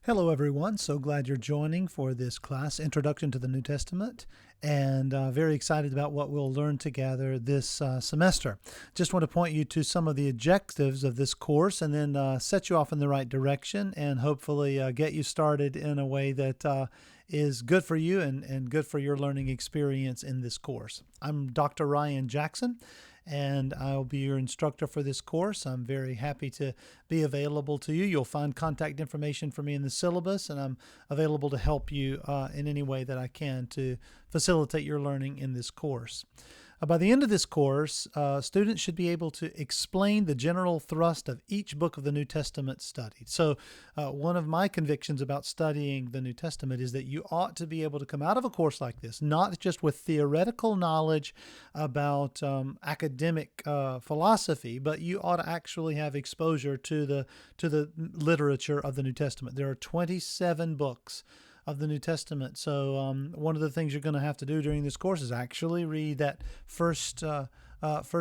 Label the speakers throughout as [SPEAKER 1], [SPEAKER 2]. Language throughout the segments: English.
[SPEAKER 1] Hello, everyone. So glad you're joining for this class, Introduction to the New Testament, and very excited about what we'll learn together this semester. Just want to point you to some of the objectives of this course and then set you off in the right direction and hopefully get you started in a way that is good for you and good for your learning experience in this course. I'm Dr. Ryan Jackson, and I'll be your instructor for this course. I'm very happy to be available to you. You'll find contact information for me in the syllabus, and I'm available to help you in any way that I can to facilitate your learning in this course. By the end of this course, students should be able to explain the general thrust of each book of the New Testament studied. So one of my convictions about studying the New Testament is that you ought to be able to come out of a course like this, not just with theoretical knowledge about academic philosophy, but you ought to actually have exposure to the literature of the New Testament. There are 27 books of the New Testament. So one of the things you're going to have to do during this course is actually read that first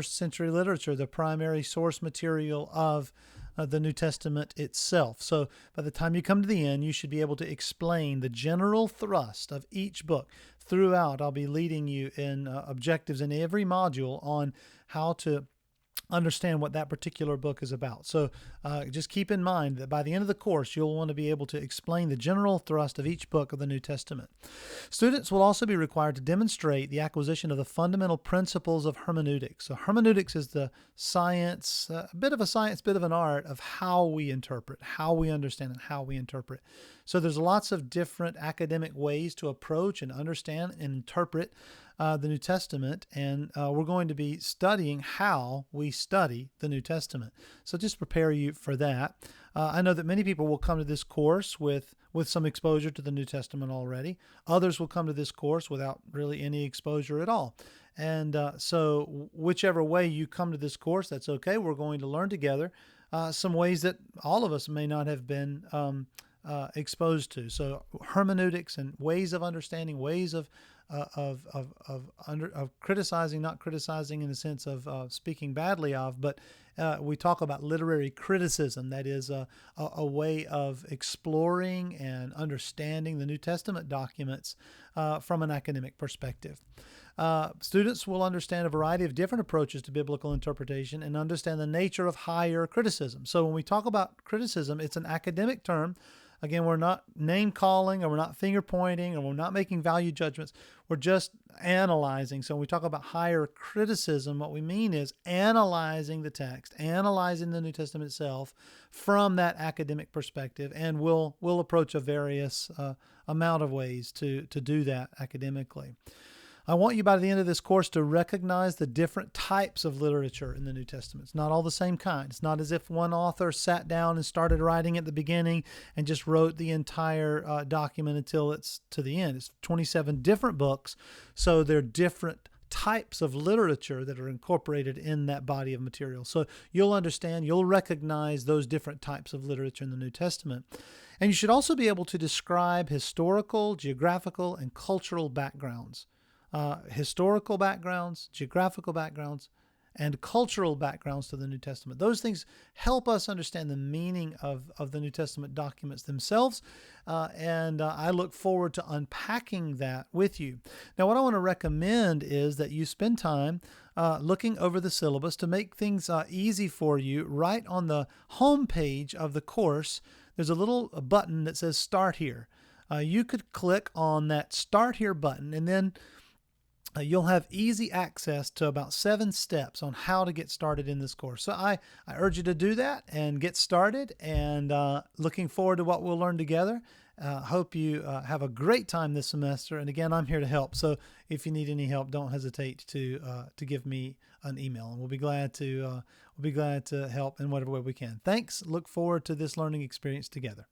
[SPEAKER 1] century literature, the primary source material of the New Testament itself. So by the time you come to the end, you should be able to explain the general thrust of each book. Throughout, I'll be leading you in objectives in every module on how to understand what that particular book is about. So just keep in mind that by the end of the course, you'll want to be able to explain the general thrust of each book of the New Testament. Students will also be required to demonstrate the acquisition of the fundamental principles of hermeneutics. So hermeneutics is the science, a bit of a science, bit of an art of how we interpret, how we understand, and how we interpret. So there's lots of different academic ways to approach and understand and interpret the New Testament, and we're going to be studying how we study the New Testament. So just prepare you for that. I know that many people will come to this course with some exposure to the New Testament already. Others will come to this course without really any exposure at all. And so whichever way you come to this course, that's okay. We're going to learn together some ways that all of us may not have been exposed to. So hermeneutics and ways of understanding, ways of criticizing, not criticizing in the sense of speaking badly of, but we talk about literary criticism. That is a way of exploring and understanding the New Testament documents from an academic perspective. Students will understand a variety of different approaches to biblical interpretation and understand the nature of higher criticism. So when we talk about criticism, it's an academic term. Again, we're not name calling, or we're not finger pointing, or we're not making value judgments. We're just analyzing. So when we talk about higher criticism, what we mean is analyzing the text, analyzing the New Testament itself from that academic perspective, and we'll approach a various amount of ways to do that academically. I want you by the end of this course to recognize the different types of literature in the New Testament. It's not all the same kind. It's not as if one author sat down and started writing at the beginning and just wrote the entire document until it's to the end. It's 27 different books, so they're different types of literature that are incorporated in that body of material. So you'll understand, you'll recognize those different types of literature in the New Testament. And you should also be able to describe historical, geographical, and cultural backgrounds. Historical backgrounds, geographical backgrounds, and cultural backgrounds to the New Testament. Those things help us understand the meaning of the New Testament documents themselves, and I look forward to unpacking that with you. Now, what I want to recommend is that you spend time looking over the syllabus to make things easy for you. Right on the home page of the course, there's a little button that says Start Here. You could click on that Start Here button, and then you'll have easy access to about 7 steps on how to get started in this course. So I urge you to do that and get started, and looking forward to what we'll learn together. Hope you have a great time this semester. And again, I'm here to help. So if you need any help, don't hesitate to give me an email, and we'll be glad to help in whatever way we can. Thanks. Look forward to this learning experience together.